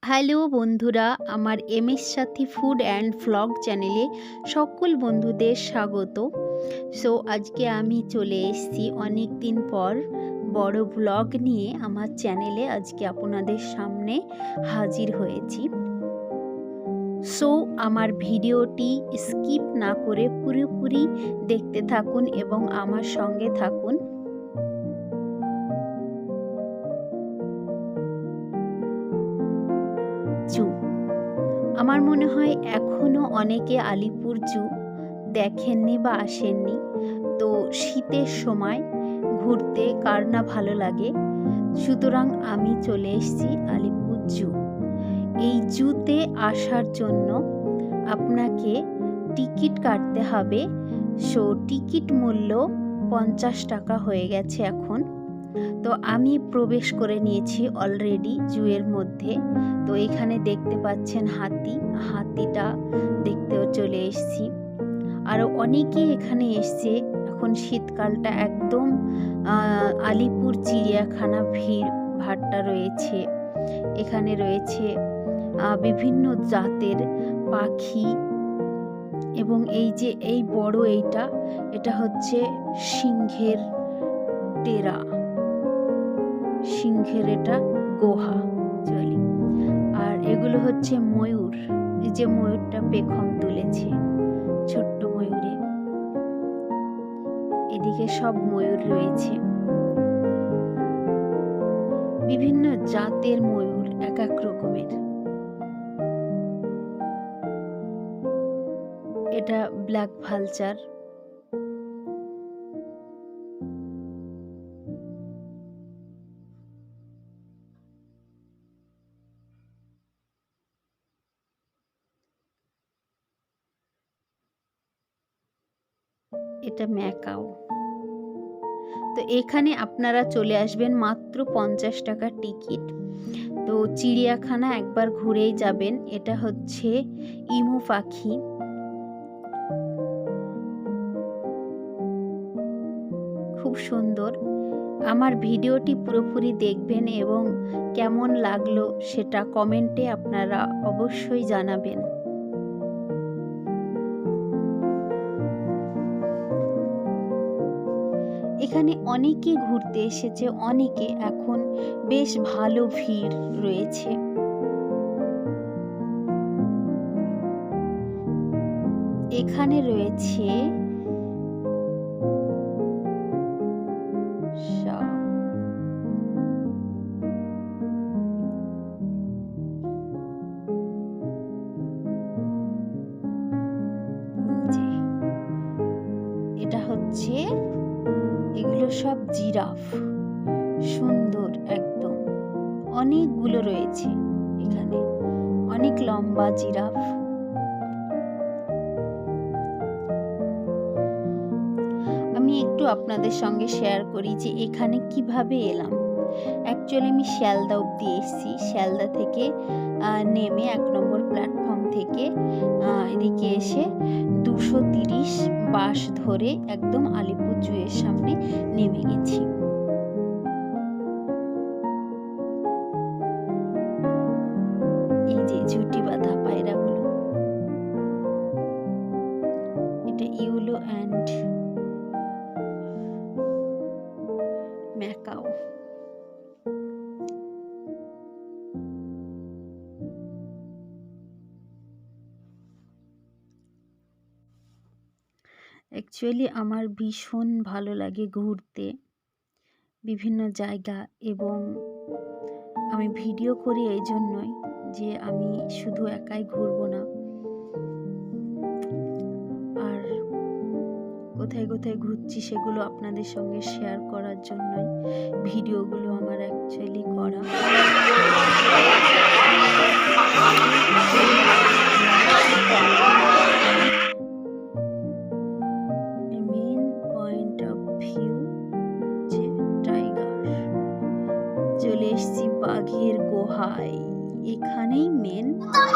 Hello বন্ধুরা, আমার MS Sathi food and vlog চ্যানেলে সকল বন্ধুদের স্বাগত। আজকে আমি চলে এসেছি অনেক দিন পর বড় ভ্লগ নিয়ে আমার চ্যানেলে। আজকে আপনাদের সামনে হাজির হয়েছি। আমার ভিডিওটি স্কিপ না করে পুরোপুরি দেখতে থাকুন এবং আমার সঙ্গে থাকুন। জু, আমার মনে হয় এখনও অনেকে আলিপুর জু দেখেননি বা আসেননি। তো শীতের সময় ঘুরতে কার না ভালো লাগে, সুতরাং আমি চলে এসেছি আলিপুর জু। এই জুতে আসার জন্য আপনাকে টিকিট কাটতে হবে। টিকিট মূল্য 50 টাকা হয়ে গেছে এখন। তো আমি প্রবেশ করে নিয়েছি অলরেডি জুয়ের মধ্যে। তো এখানে দেখতে পাচ্ছেন হাতিটা দেখতেও চলে এসেছি। আরও অনেকেই এখানে এসছে। এখন শীতকালটা একদম আলিপুর চিড়িয়াখানা ভিড় ভাট্টা রয়েছে। এখানে রয়েছে বিভিন্ন জাতের পাখি এবং এই বড় এটা হচ্ছে সিংহের ডেরা, সিংহের এটা গুহা চলি। আর এগুলো হচ্ছে ময়ূর, এই যে ময়ূরটা পেখম তুলেছে, ছোট্ট ময়ূরে। এদিকে সব ময়ূর রয়েছে, বিভিন্ন জাতের ময়ূর, এক এক রকমের। এটা ব্ল্যাক ভালচার। এটা ম্যাকাও। তো এখানে আপনারা চলে আসবেন, মাত্র 50 টাকা টিকিট। তো চিড়িয়াখানা একবার ঘুরেই যাবেন। এটা হচ্ছে ইমু পাখি। খুব সুন্দর। আমার ভিডিওটি পুরোপুরি দেখবেন এবং কেমন লাগলো সেটা কমেন্টে আপনারা অবশ্যই জানাবেন। এখানে অনেকে ঘুরতে এসেছে, অনেকে। এখন বেশ ভালো ভিড় রয়েছে। এখানে রয়েছে এটা হচ্ছে, এগুলো সব জিরাফ, সুন্দর একদম। অনেকগুলো রয়েছে এখানে, অনেক লম্বা জিরাফ। আমি একটু আপনাদের সঙ্গে শেয়ার করি যে এখানে কিভাবে এলাম। অ্যাকচুয়ালি আমি শিয়ালদা অব্দি এসেছি। শিয়ালদা থেকে নেমে 1 নম্বর প্ল্যাটফর্ম থেকে এদিকে এসে 230 বাস ধরে একদম আলিপুর জুয়ের সামনে নেমে গেছি। এই যে ঝুটি বাঁধা পায়রাগুলো, এটা ইউলো অ্যান্ড ম্যাকাও। অ্যাকচুয়ালি আমার ভীষণ ভালো লাগে ঘুরতে বিভিন্ন জায়গা, এবং আমি ভিডিও করি এই জন্যই যে আমি শুধু একাই ঘুরবো না, আর কোথায় কোথায় ঘুরছি সেগুলো আপনাদের সঙ্গে শেয়ার করার জন্যই ভিডিওগুলো আমার অ্যাকচুয়ালি করা। মেন পয়েন্ট অফ ভিউ যে টাইগার। চলে এসেছি বাঘের গুহায়, এখানেই মেন। বাঘ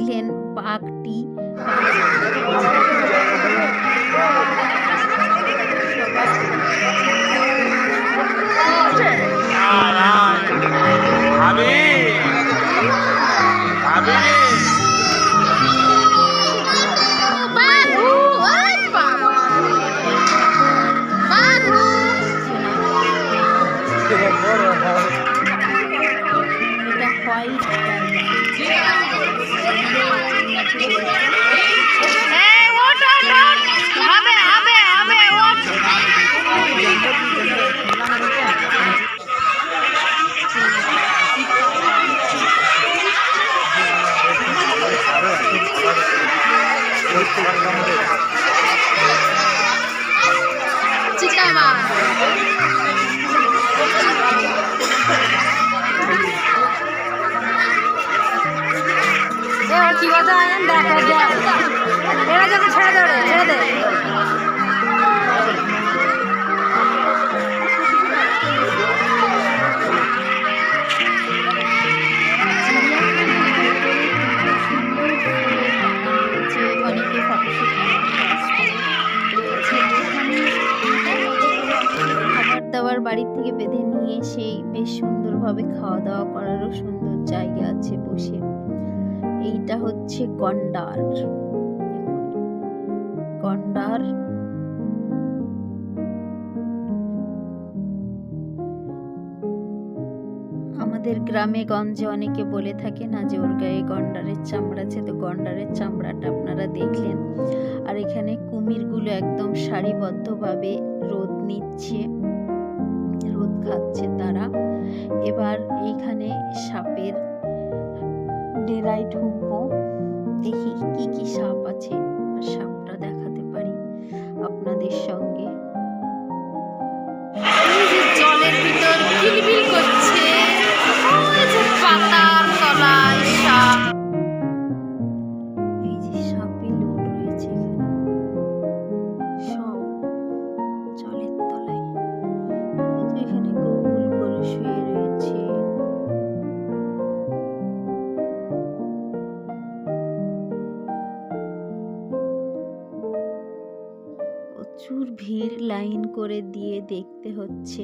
দেখলেন বাঘটি এটা হোয়াইট চিতাবাঘ কি কথা দেখা যায় এরা যখন ছেড়ে দেবে ছেড়ে দে অনেকে ফটোশুট খাবার দাবার বাড়ির থেকে বেঁধে নিয়ে এসে বেশ সুন্দরভাবে খাওয়া দাওয়া করারও সুন্দর জায়গা আছে বসে। এইটা হচ্ছে গন্ডার। গন্ডার আমাদের গ্রামে গঞ্জে অনেকে বলে থাকে না যে ওর গায়ে গন্ডারের চামড়া আছে, তো গন্ডারের চামড়াটা আপনারা দেখলেন। আর এখানে কুমিরগুলো একদম সারিবদ্ধভাবে রোদ নিচ্ছে, রোদ খাচ্ছে তারা। এবার এইখানে সাপের ডেরায় ঢুকবো, দেখি কি কি সাপ আছে আর সাপটা দেখাতে পারি আপনাদের সঙ্গে। জলের ভিতর কিলবিল করছে, পাতার তলায় সাপ। এই যে সাপে লোড রয়েছে এখানে, সব জলের তলায়। এখানে গোল করে শুয়ে রয়েছে। প্রচুর ভিড়, লাইন করে দিয়ে দেখতে হচ্ছে।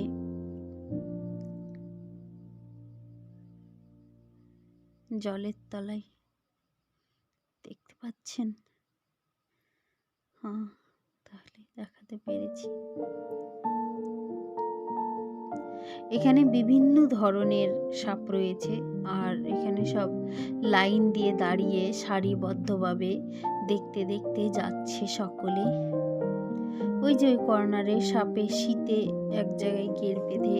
জলের তলায় দেখতে পাচ্ছেন? হ্যাঁ, তাহলে দেখাতে পেরেছি। এখানে বিভিন্ন ধরনের সাপ রয়েছে, আর এখানে সব লাইন দিয়ে দাঁড়িয়ে সারিবদ্ধভাবে দেখতে দেখতে যাচ্ছে সকলে। ওই যে ওই কর্নারে সাপে শীতে এক জায়গায় গের বেঁধে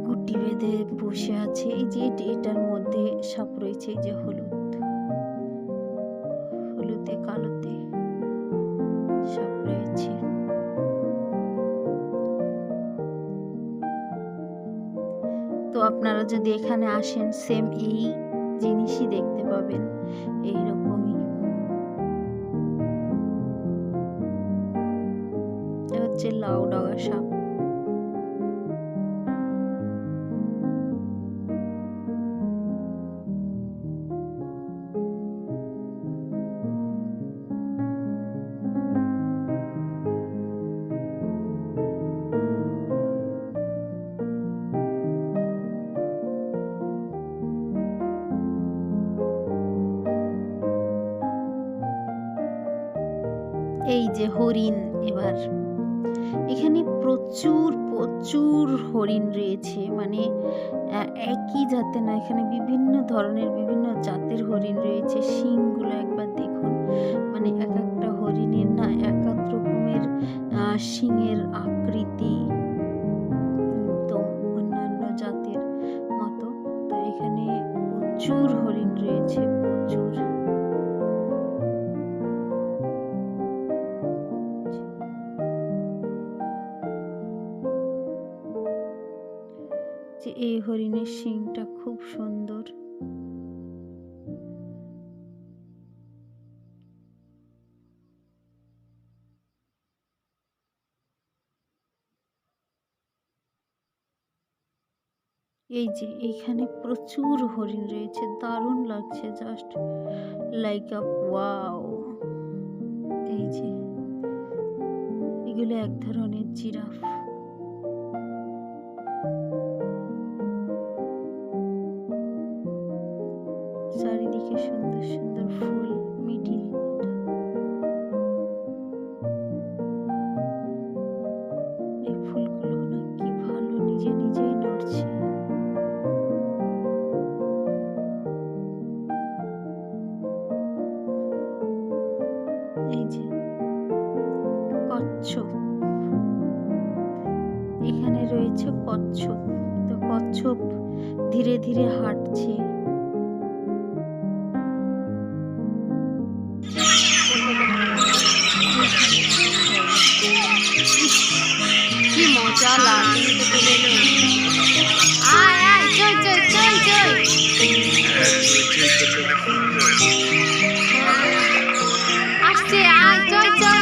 গুটি বেঁধে বসে আছে। এই যে এটার মধ্যে সাপ রয়েছে, এই যে হলুদে কালোতে সাপ রয়েছে। তো আপনারা যদি এখানে আসেন সেম এই জিনিসই দেখতে পাবেন, এইরকমই। এটা হচ্ছে লাউ ডগা সাপ। এই যে হরিণ, এবার এখানে প্রচুর প্রচুর হরিণ রয়েছে, মানে একই জাতে না, এখানে বিভিন্ন ধরনের বিভিন্ন জাতের হরিণ রয়েছে। শিংগুলো একবার দেখুন, মানে এক একটা হরিণের না এক এক রকমের শিংয়ের আকৃতি, তো অন্যান্য জাতের মতো। তো এখানে প্রচুর হরিণ রয়েছে, প্রচুর। যে এই হরিণের শিংটা খুব সুন্দর। এই যে এইখানে প্রচুর হরিণ রয়েছে, দারুণ লাগছে, জাস্ট লাইক আ ওয়াও। এই যে এগুলো এক ধরনের জিরাফ। চারিদিকে সুন্দর সুন্দর ফুল, মিডিল এই ফুলগুলো না কি ভালো, নিজে নিজেই নড়ছে। এই যে কচ্ছপ, এখানে রয়েছে কচ্ছপ। তো কচ্ছপ ধীরে ধীরে হাঁটছে। কি মজা লাগে। আয় আয় চল চল চল চল। আসছে, আয় চল চল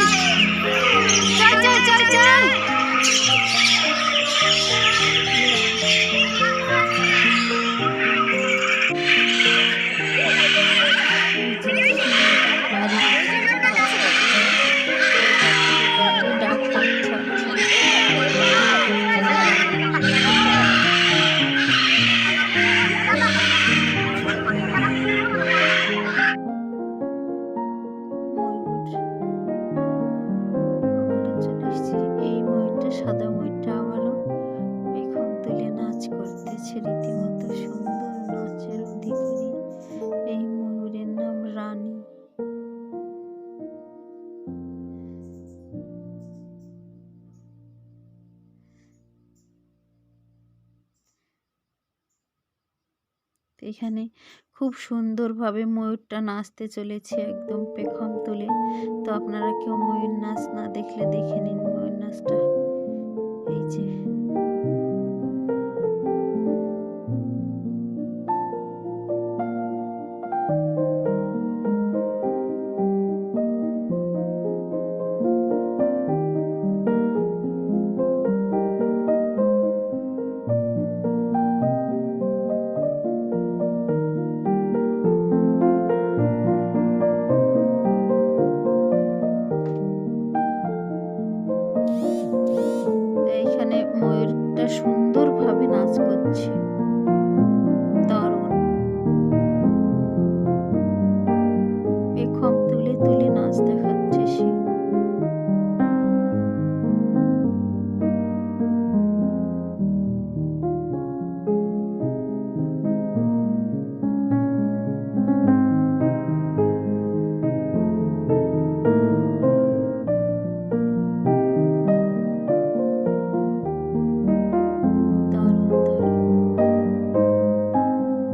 চল চল চল চল। এই ময়ূরটা, সাদা ময়ূরটা আবারও পেখম তুলে নাচ করতেছে, রীতিমতো সুন্দর নাচের অধিকারী। এই ময়ূরের নাম রানী। এখানে খুব সুন্দরভাবে ময়ূরটা নাচতে চলেছে একদম পেখম তুলে। তো আপনারা কেউ ময়ূর নাচ না দেখলে দেখে নিন ময়ূর নাচটা। এই যে